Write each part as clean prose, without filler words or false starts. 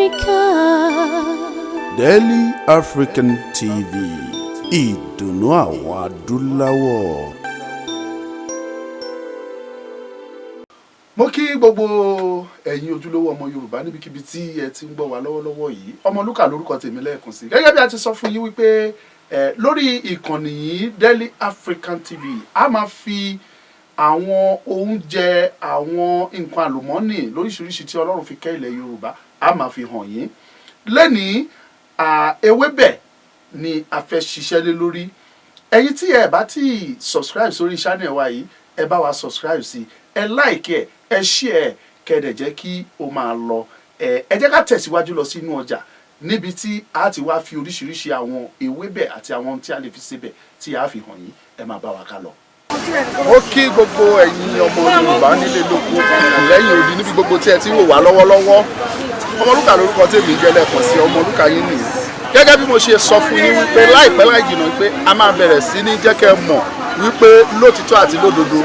Africa. Daily African TV, ìdùnnú àwọn adúláwọ̀. Mo kí gbogbo ẹ̀yin ojúlówó ọmọ Yorùbá níbikíbi tí ẹ ti ń gbọ́ wa lọ́wọ́lọ́wọ́ yìí. Ọmọlúkà lórúkọ tèmi lẹ́ẹ̀kan sí. Gẹ́gẹ́ bí a ti sọ fún yín wípé lórí ìkànnì yìí Daily African TV a máa fi àwọn oúnjẹ, àwọn nǹkan àlùmọ́nì lóríṣiríṣi tí Ọlọ́run fi kẹ́ ilẹ̀ Yorùbá a máa fi hàn yín. Lẹ́nìí ewébẹ̀ ni a fẹ́ ṣiṣẹ́ lé lórí. Ẹ̀yin tí ẹ bá ti subscribe sórí channel wa yìí, ẹ bá wa subscribe sí, ẹ like ẹ share, kẹ́dẹ̀ jẹ́ kí o máa lọ. Ẹ jẹ́ ká tẹ̀síwájú lọ sínú ọjà níbi tí a ti wá fi oríṣiríṣi àwọn ewébẹ̀ àti àwọn ohun tí a lè fi sebẹ̀ tí a fi hàn yín. Ẹ máa bá wa ká lọ. Ó kí gbogbo ẹ̀yin ọmọ Yorùbá nílé lóko lẹ́yìn odi níbi gbogbo tí ẹ ti ń wò wá lọ́wọ́lọ́wọ́. Ọmọlúkà lórúkọ tèmi jẹ́ lẹ́ẹ̀kan sí, Ọmọlúkà yín nìyí. Gẹ́gẹ́ bí mo ṣe sọ fún yín wípé láìpẹ́ láì jìnnà pé a máa bẹ̀rẹ̀ sí ní jẹ́ kẹ́ mọ̀ wípé lótìtọ́ àti lódodo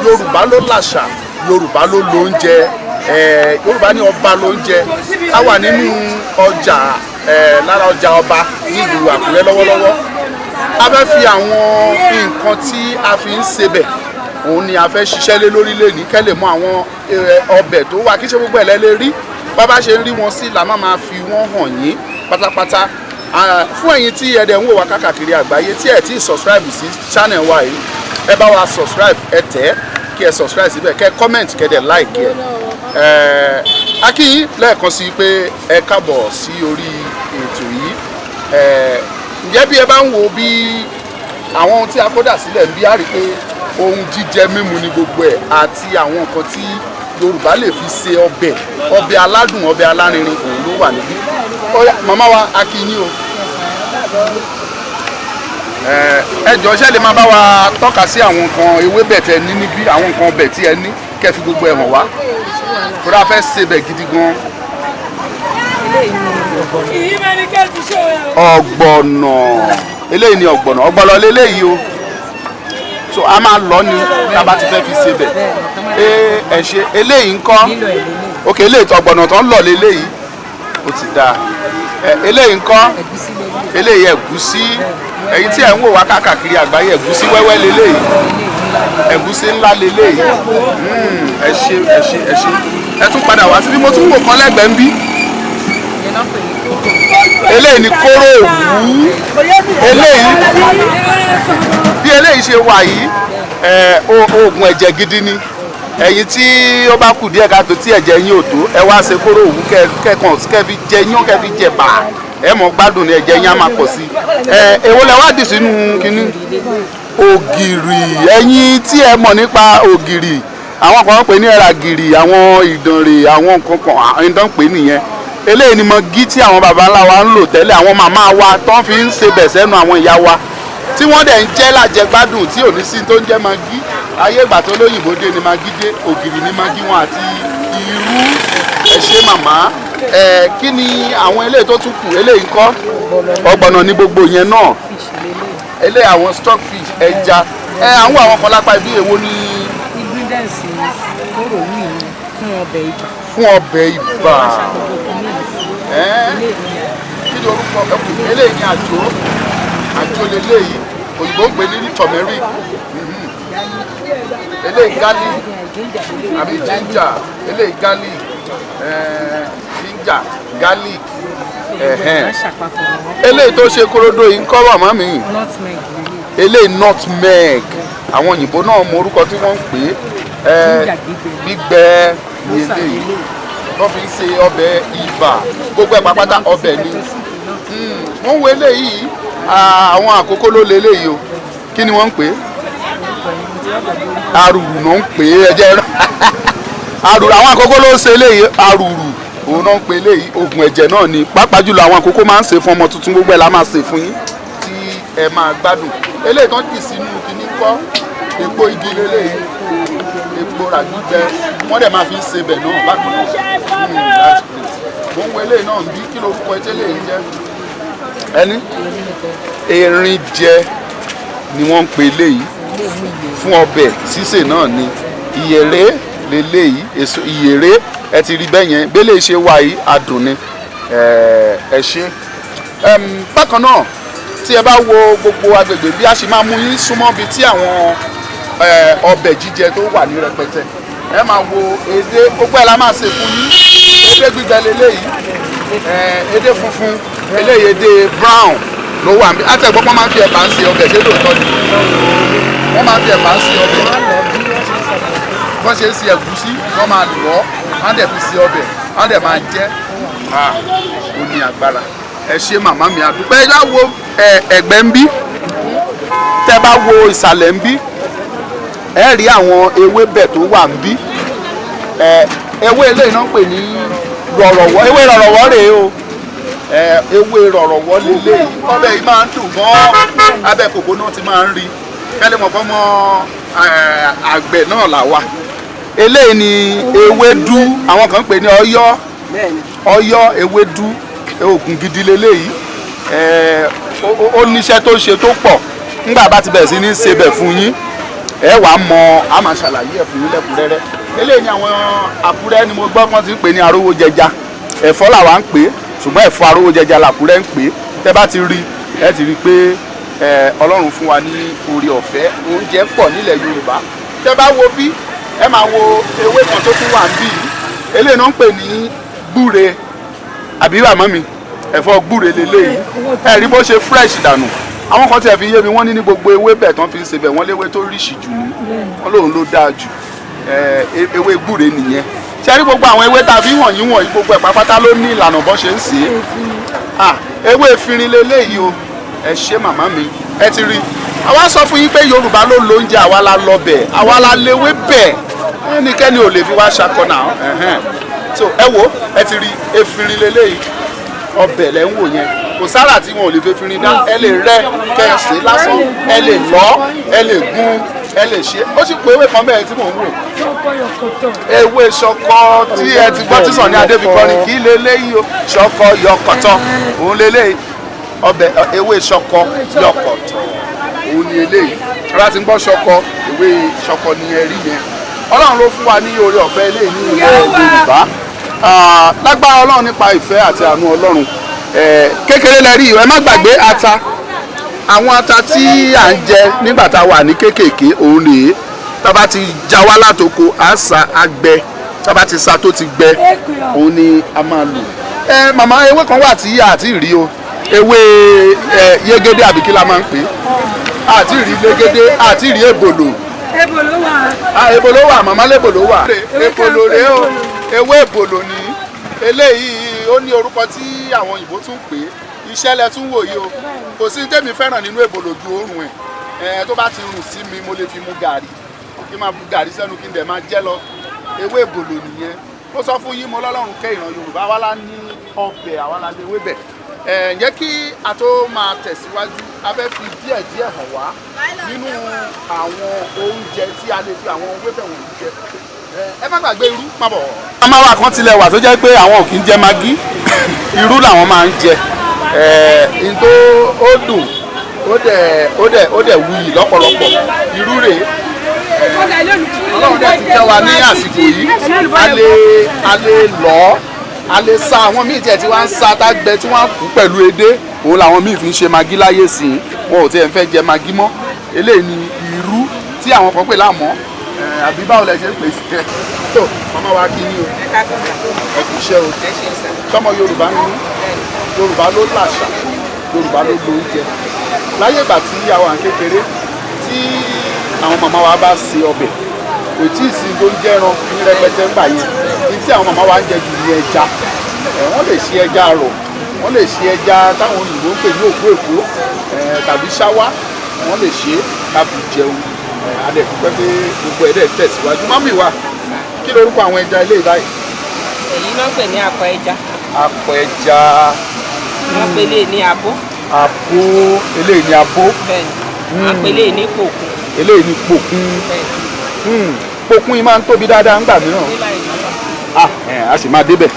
Yorùbá ló làṣà, Yorùbá ló lóúnjẹ, Yorùbá ní ọba lóúnjẹ. A wà nínú ọjà lára ọjà ọba nílùú Àkúrẹ́ lọ́wọ́lọ́wọ́. A fẹ́ fi àwọn nǹkan tí a fi ń sebẹ̀ òun ni a fẹ́ ṣiṣẹ́ lé lórí lẹ́ni kẹ́ lè mọ àwọn ọbẹ̀ tó wà, kí ṣe gbogbo ẹ̀ lẹ́lẹ́ rí bàbá ṣe ń rí wọn sí la máa fi wọ́n hàn yín pátápátá. Fún ẹ̀yin tí ẹ dẹ̀ ń wò wá káàkiri àgbáyé tí ẹ ti subscribe sí channel wa yìí, ẹ bá wa subscribe, ẹ tẹ̀ kí ẹ subscribe síbẹ̀, kẹ́ comment, kẹ́ dẹ̀ like ẹ. A kí yín lẹ́ẹ̀kan sí pé ẹ káàbọ̀ sí orí ètò yìí. Ǹjẹ́ bí ẹ bá ń wo bí àwọn ohun tí a kó dà sílẹ̀ ń bí á rí pé ohun jíjẹ mímu ni gbogbo ẹ̀ àti àwọn nǹkan tí Yorùbá lè fi ṣe ọbẹ̀ aládùn, ọbẹ̀ alárinrin òun ló wà níbí. Màmá wa a kí yín o. Ẹ jọ̀ọ́ ṣé lè máa bá wa tọ́ka sí àwọn nǹkan ewébẹ̀ tẹ ní níbí, àwọn nǹkan ọbẹ̀ tí ẹ ní kẹ́ fi gbogbo ẹ̀ hàn wá. Kódà a fẹ́ sebẹ̀ gidi gan. Ọ̀gbọ̀nọ̀ eléyìí ni ọ̀gbọ̀nọ̀ lélẹ́yìí o. So a máa lọ ní tábà ti fẹ́ fi sebẹ̀. Ẹ ṣe eléyìí ńkọ́? Ok, eléyìí ọ̀gbọ̀nọ̀ tó ń lọ lélẹ́yìí ó ti dáa. Eléyìí ńkọ́? Eléyìí ẹ̀gúsí. Ẹ̀yin tí ẹ̀ ń wò wá káàkiri àgbáyé, ẹ̀gúsí wẹ́wẹ́ lélẹ́yìí, ẹ̀gúsí ńlá lélẹ́yìí. Ẹ ṣe. Ẹ tún padà wá síbí, mo tún wò kán lẹ́gbẹ̀ẹ́ ń bí. Eléyìí ni kóró òwú. Eléyìí bí eléyìí ṣe wà yìí oògùn ẹ̀jẹ̀ gidi ni. Ẹ̀yin tí ó bá kù díẹ̀ káàtó tí ẹ̀jẹ̀ yín ò tó, ẹ wá ṣe kóró òwú kẹ́ fi jẹ yán, kẹ́ fi jẹ bàá, ẹ mọ̀ gbádùn ní ẹ̀jẹ̀ yín á máa pọ̀ sí. Èwo lẹ wá dì sínú kínní? Ògìrì. Ẹ̀yin tí ẹ mọ̀ nípa ògìrì, àwọn kan ń pè ní ẹ̀ràgìrì, àwọn ìdànrè, àwọn nǹkan kan ìdán pè nìyẹn. Eléyìí ni mọ́gí tí àwọn baba ńlá wa ń lò tẹ́lẹ̀, àwọn màmá wa tó ń fi ń sebẹ̀ sẹ́nu àwọn ìyá wa tí wọ́n dẹ̀ ń jẹ́ lájẹgbádùn tí ò ní sí tó ń jẹ́ mọ́gí. Ayé ìgbà tó lóyìnbó dé ni mọ́gí dé, ògìrì ni mọ́gí wọn àti irú. Ẹ ṣé màmá. Kí ni àwọn eléyìí tó tún kù? Eléyìí ńkọ́? Ọ̀gbọ̀nọ̀ ní gbogbo yẹn náà. Eléyìí àwọn stockfish, ẹja. Àwọn kan lápá ibi èwo ni? Ingredients kóró yìí fún ọbẹ̀ ibà. Fún ọbẹ̀ ibà. Kí ni orúkọ eléyìí ni àjò lélẹ́yìí, òyìnbó ń pè ní turmeric. Eléyìí garlic àbí ginger, eléyìí garlic, ginger, garlic. Eléyìí tó ṣe korodo yìí ń kọ́ màmá mi. Eléyìí nutmeg. Àwọn òyìnbó náà mọ orúkọ tí wọ́n ń pè é. Gbígbẹ ní eléyìí wọ́n fi ń ṣe ọbẹ̀ ibà, gbogbo ẹ̀ pátá ọbẹ̀ ni. Wọ́n wo eléyìí, àwọn àkókò ló lé eléyìí o. Kí ni wọ́n ń pè é? Arùrù náà ń pè é, ẹ̀jẹ̀ rẹ̀. Arùrù, àwọn àkókò ló ń ṣe eléyìí, arùrù òun náà ń pè eléyìí. Oògùn ẹ̀jẹ̀ náà ni, pàápàá jùlọ àwọn àkókò máa ń ṣe fún ọmọ tuntun, gbogbo ẹ̀ la máa ṣe fún yín tí ẹ máa gbádùn. Eléyìí tán dì sínú kíní kọ́ epo igi lélẹ́yìí, epo ràgbígbẹ, wọ́n dẹ̀ máa fi ń sebẹ̀ náà bákan náà. Mo ń wo eléyìí náà bí kí ló kọ ẹjẹ́ lè jẹ́? Ẹni erin jẹ ni wọ́n ń pè eléyìí fún ọbẹ̀ sísè náà ni. Ìyèré leléyìí, èso ìyèré ẹ ti rí bẹ́ẹ̀ yẹn, bẹ́lẹ̀ ṣe wà yìí adùn ni. ẹ ṣé. Bákan náà tí ẹ bá wo gbogbo agbègbè bí a ṣe máa mú yín súnmọ́ bíi tí àwọn ọbẹ̀ jíjẹ tó wà ní rẹpẹtẹ ẹ máa wo edé gbogbo ẹ̀ la máa ṣe fún yín. Edé gbígbẹ leléyìí, edé funfun eléyìí edé brown ló wà níbí. Àtẹ̀gbọ́n máa ń fi ẹ̀bà ń ṣe ọbẹ̀ ṣé lóòótọ́ ni wọ́n máa ń fi ẹ̀bà ń ṣe ọbẹ̀ wọ́n ṣe ń ṣe ẹ̀gúsí wọ́n máa lọ̀ ọ́ wọ́n á dẹ̀ fi ṣe ọbẹ̀ wọ́n á dẹ̀ máa jẹ ó ní agbára. Ẹ ṣé màmá mi àdúpẹ́. ẹ bá wo ẹ̀gbẹ́ ń bí tẹ́ bá wo ìsàlẹ̀ ń bí ẹ rí àwọn ewébẹ̀ tó wà ń bí. Ewé eléyìí náà ń pè ní rọ̀rọ̀wọ́, ewé rọ̀rọ̀wọ́ rèé o. Ewé rọ̀rọ̀wọ́ lélẹ́yìí ọbẹ̀ yìí máa ń dùn gan-an, abẹ́ kòkó náà ti máa ń rí kẹ́lẹ́ mọ̀ fọ́mọ àgbẹ̀ náà là wà. Eléyìí ni ewédú, àwọn kan ń pè ní ọ̀yọ́ ewédú, oògùn gidi leléyìí. Ó níṣẹ́ tó ṣe tó pọ̀. Nígbà bá ti bẹ̀rẹ̀ sí ní ṣe bẹ̀ fún yín ẹ wàá mọ a máa ṣàlàyé ẹ̀ fún yín lẹ́kùnrẹ́rẹ́. Eléyìí ni àwọn Àkúrẹ́ ni mo gbọ́ wọ́n ti ń pè ní arówó jẹja, ẹ̀fọ́ làwa ń pè é ṣùgbọ́n ẹ̀fọ́ arówó jẹja làkúrẹ́ ń pè é. Tẹ́ bá ti rí ẹ ti rí pé Ọlọ́run fún wa ní oore ọ̀fẹ́, oúnjẹ pọ̀ nílẹ̀ Yorùbá. Tẹ́ bá wo bí ẹ máa wo ewé kan tó tún wà níbí yìí, eléyìí náà ń pè ní gbúre àbí màmá mi, ẹ̀fọ́ gbúre leléyìí. Ẹ rí bó ṣe fresh dànù. Àwọn kan tiẹ̀ fi yé mi wọ́n ní gbogbo ewé bẹ̀ tán fi ń ṣe bẹ̀ wọ́n léwé tó ríṣì jù ní wọ́n lóun ló dáa jù. Ewé gbúre nìyẹn. Ṣé rí gbogbo àwọn ewé tàbí wọ̀nyí gbogbo ẹ̀ pápátá ló ní ìlànà bó ṣe ń ṣe é. Ewé efinrin leléyìí o. Ẹ ṣé màmá mi, ẹ ti rí. Àwa sọ fún yín pé Yorùbá ló lóúnjẹ, àwa la lọ bẹ̀, àwa la léwé bẹ̀, ẹnikẹ́ni ò lè fi wá ṣakọ̀nà. So ẹ wo ẹ ti rí efinrin leléyìí, ọbẹ̀ lẹ́ ń wò yẹn, kò sára tí wọn ò lè fi efinrin dá. Ẹ lè rẹ́ kẹsì lásán, ẹ lè lọ́, ẹ lè gún, ẹ lè ṣe. Ó sì pé ewé kan bẹ́ẹ̀ tí mò ń wò, ewé ṣọkọ tí ẹ ti gbọ́ tí Sunny Adé fi kọrin kí leléyìí o, ṣọkọ yọkọ̀tọ̀ òun leléyìí. Ọbẹ̀ ewé ṣọkọ yọkọ̀tọ̀ òun ni eléyìí. Ara ti ń gbọ́ ṣọkọ, ewé ṣọkọ ni ẹ rí yẹn. Ọlọ́run ló fún wa ní oore ọ̀fẹ́ eléyìí ní ilẹ̀ Yorùbá. Lágbára Ọlọ́run nípa ìfẹ́ àti àánú Ọlọ́run kékeré lẹ rí. Ẹ má gbàgbé ata, àwọn ata tí à ń jẹ nígbà tá a wà ní kéékèèké òun rèé. Tá bá ti já wá látoko á sa àgbẹ, tá bá ti sa tó ti gbẹ òun ni a máa lò. Màmá ewé kan wà tí a ti rí o, ewé yégédé àbí kí la máa ń pè é. Àti rí légédé, àti rí èbòlò. Èbòlò wà. Èbòlò wà, màmá lébòlò wà. Èbòlò rèé o, ewé èbòlò ni eléyìí. Ó ní orúkọ tí àwọn òyìnbó tún pè é. Iṣẹ́ lẹ tún wò yìí o. Kò sí tèmi fẹ́ràn nínú èbòlò ju òórùn ẹ̀. Tó bá ti rùn sí mi mo lè fi mu gàrí, kí n máa bu gàrí sẹ́nu kí n dẹ̀ máa jẹ́ lọ. Ewé èbòlò nìyẹn. Ó sọ fún yín mo lọ́lọ́run kẹ́ ìran Yorùbá, àwa la ní ọbẹ̀, àwa la lè wébẹ̀. Ǹjẹ́ kí a tó máa tẹ̀síwájú, a fẹ́ fi díẹ̀ hàn wá nínú àwọn oúnjẹ tí a lè fi àwọn wébẹ̀ wọ̀nyí jẹ. Ẹ má gbàgbé irú, má bọ̀. Màmá wa kan tilẹ̀ wà tó jẹ́ pé àwọn ò kí ń jẹ magí, irú làwọn máa ń jẹ. N tó ó dùn, ó dẹ̀ wuyì lọ́pọ̀lọpọ̀. Irú rèé. Ọlọ́run dẹ̀ ti jẹ́ wa ní àsìkò yìí, a lè lọ́, a lè sa. Àwọn míì tiẹ̀ tí wọ́n ń sa tágbẹ tí wọ́n kú pẹ̀lú edé, òun làwọn míì fi ń ṣe magí láyé sí i. Wọn ò tiẹ̀ ń fẹ́ jẹ magí mọ́. Eléyìí ni irú tí àwọn kan pè lámọ́, àbí báwo lẹ ṣe ń pè sí ẹ. tó màmá wa kí ni o ẹ kú iṣẹ́ o sọmọ Yorùbá ni Yorùbá ló làṣà Yorùbá ló lóúnjẹ. Láyé ìgbà tí àwọn kékeré tí àwọn màmá wa bá ṣe ọbẹ̀ kò tí ì sí tó ń jẹ́ran ní rẹpẹtẹ ńgbà yẹn ní tí àwọn màmá wa ń jẹ jù ní ẹja. Wọ́n lè ṣe ẹja rọ̀, wọ́n lè ṣe ẹja táwọn òyìnbó ń pè ní òkú èkó tàbí ṣáwá, wọ́n lè ṣe káfí jẹun. Adẹ̀dúpẹ́ pé gbogbo ẹ̀dẹ̀ tẹ̀síwájú. Mọ́mì wa kí lorúkọ àwọn ẹja ilé báyìí? Èyí náà pè ní akọ ẹja. Akọ ẹja. Wọ́n pè lè ní abó. Abó, eléyìí ní abó. Bẹ́ẹ̀ni, wọ́n pè lè ní pòkun. Eléyìí ní pòkun. Pòkun yìí máa ń tóbi dáadáa ńgbà mìíràn. A sì máa débẹ̀.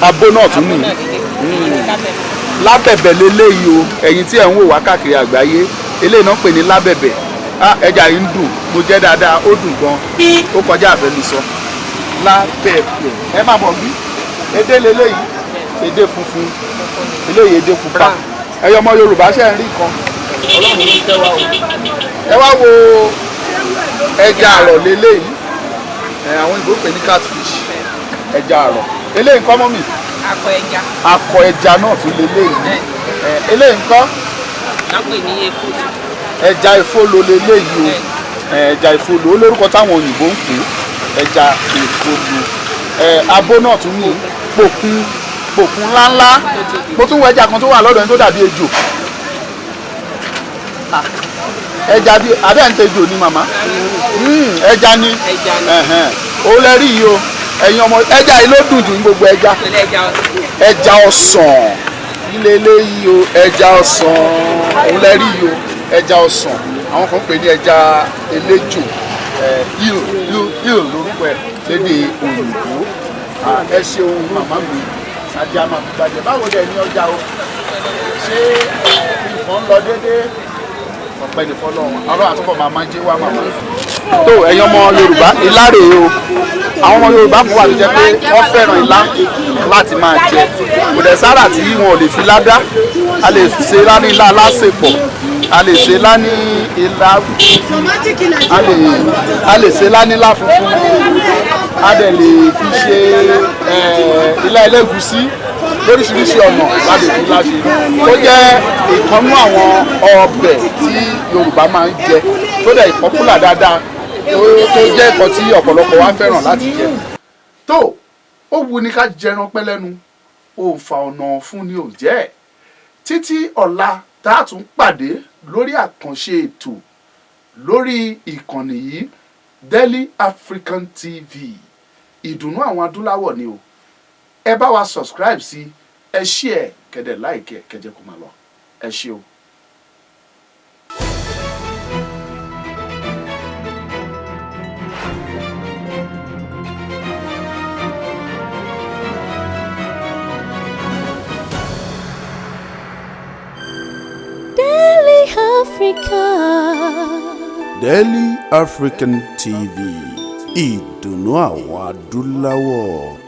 Abó náà tún nìyí. Lábẹ̀bẹ̀ leléyìí o, ẹ̀yin tí ẹ̀ ń wò wá káàkiri àgbáyé, eléyìí náà pè ní lábẹ̀bẹ̀. Ẹja yìí ń dùn, mo jẹ́ dáadáa, ó dùn gan, ó kọjá àfẹnusọ. Lábẹ̀bẹ̀, ẹ má bọ̀ bí, edé leléyìí, edé funfun eléyìí edé pupa ẹyọ ọmọ Yorùbá ṣe ń rí kan Ọlọ́run ló tẹ́ wá o ẹ wá wo ẹja àrọ̀ lélẹ́yìí àwọn ìbò pè ní catfish ẹja àrọ̀ eléyìí nǹkan mọ́ mi akọ ẹja náà tún lélẹ́yìí eléyìí nǹkan ẹja ìfolo lélẹ́yìí o ẹja ìfolo olórúkọ táwọn òyìnbó ń pè ẹja ìfolo abo náà tún ní pòkun ńláńlá mo tún wọ ẹja kan tó wà lọ́dọ̀ ẹni tó dàbí ejò ẹja bí abẹ́ǹtejò ni màmá ẹja ni ó lẹ́rí yìí o ẹ̀yin ọmọ ẹja yìí ló dùn jù ní gbogbo ẹja ọsàn ilé eléyìí o ẹja ọsàn ó lẹ́rí yìí o ẹja ọsàn àwọn kan pè ní ẹja eléjò yìí lórúkọ ẹ̀ lédè òyìnbó ẹ ṣeun màmá mi ajá máa fi gbàjẹ́ báwo dẹ̀ ní ọjà o ṣé nǹkan lọ déédéé ọ̀pẹ ní fọlọ́run ọlọ́run àtúbọ̀ máa jẹ́ wá màmá. tó ẹ̀yin ọmọ Yorùbá ilá rèé o àwọn ọmọ Yorùbá kan wà tó jẹ́ pé wọ́n fẹ́ràn ilá láti máa jẹ kò dẹ̀ sára tí wọn ò lè fi ládá a lè ṣe ilá ní ilá alásèpọ̀ a lè ṣe ilá ní ilá a lè ṣe ilá ní ilá funfun a dẹ̀ lè fi ṣe ilá ẹlẹ́gùsí lóríṣiríṣi ọ̀nà láti fi láṣẹ ó jẹ́ ìkànnú àwọn ọbẹ̀ tí Yorùbá máa ń jẹ tó dẹ̀ ìpọ́pùlà dáadáa tó jẹ́ nǹkan tí ọ̀pọ̀lọpọ̀ wa fẹ́ràn láti jẹ. tó ó wu ni ká jẹran pẹ́ lẹ́nu òǹfà ọ̀nà fún ni ò jẹ́ títí ọ̀la tá a tún pàdé lórí àkànṣe ètò lórí ìkànnì yìí Daily African TV ìdùnnú àwọn adúláwọ̀ ni o ẹ bá wa subscribe sí ẹ share kẹdẹ like ẹ kẹjẹ kó máa lọ ẹ ṣé o. Daily Africa. Daily African TV ìdùnnú àwọn adúláwọ̀.